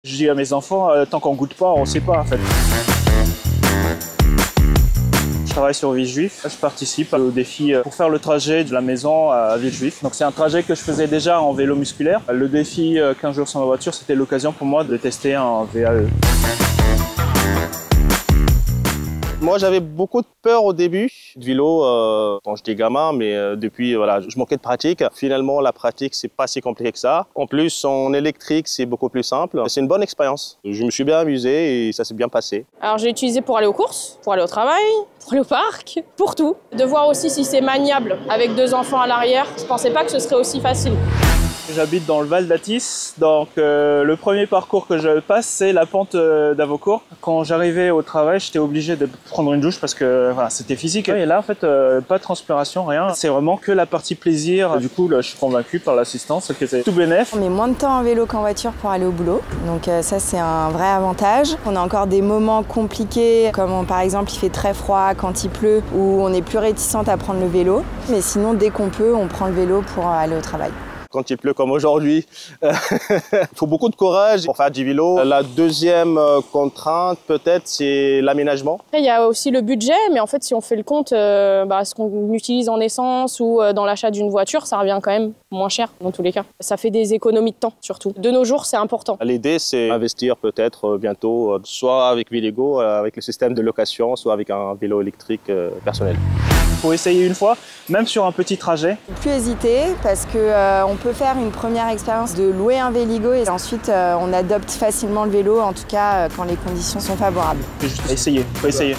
Je dis à mes enfants, tant qu'on goûte pas, on sait pas en fait. Je travaille sur Villejuif, je participe au défi pour faire le trajet de la maison à Villejuif. Donc c'est un trajet que je faisais déjà en vélo musculaire. Le défi 15 jours sans la voiture, c'était l'occasion pour moi de tester un VAE. Moi, j'avais beaucoup de peur au début du vélo quand j'étais gamin, mais depuis, voilà, je manquais de pratique. Finalement, la pratique, c'est pas si compliqué que ça. En plus, en électrique, c'est beaucoup plus simple. C'est une bonne expérience. Je me suis bien amusé et ça s'est bien passé. Alors, j'ai utilisé pour aller aux courses, pour aller au travail, pour aller au parc, pour tout. De voir aussi si c'est maniable avec 2 enfants à l'arrière. Je pensais pas que ce serait aussi facile. J'habite dans le Val d'Athis, donc le premier parcours que je passe, c'est la pente d'Avocourt. Quand j'arrivais au travail, j'étais obligé de prendre une douche parce que voilà, c'était physique. Et là, en fait, pas de transpiration, rien. C'est vraiment que la partie plaisir. Du coup, là, je suis convaincu par l'assistance que c'est tout bénef. On met moins de temps en vélo qu'en voiture pour aller au boulot, donc ça c'est un vrai avantage. On a encore des moments compliqués, comme par exemple il fait très froid quand il pleut, où on est plus réticente à prendre le vélo. Mais sinon, dès qu'on peut, on prend le vélo pour aller au travail. Quand il pleut comme aujourd'hui, il faut beaucoup de courage pour faire du vélo. La deuxième contrainte, peut-être, c'est l'aménagement. Après, il y a aussi le budget, mais en fait, si on fait le compte, ce qu'on utilise en essence ou dans l'achat d'une voiture, ça revient quand même moins cher dans tous les cas. Ça fait des économies de temps, surtout. De nos jours, c'est important. L'idée, c'est investir peut-être bientôt, soit avec Vilego, avec le système de location, soit avec un vélo électrique personnel. Il faut essayer une fois, même sur un petit trajet. Plus hésiter parce qu'on peut faire une première expérience de louer un Véligo et ensuite on adopte facilement le vélo, en tout cas quand les conditions sont favorables. Faut juste essayer, faut essayer.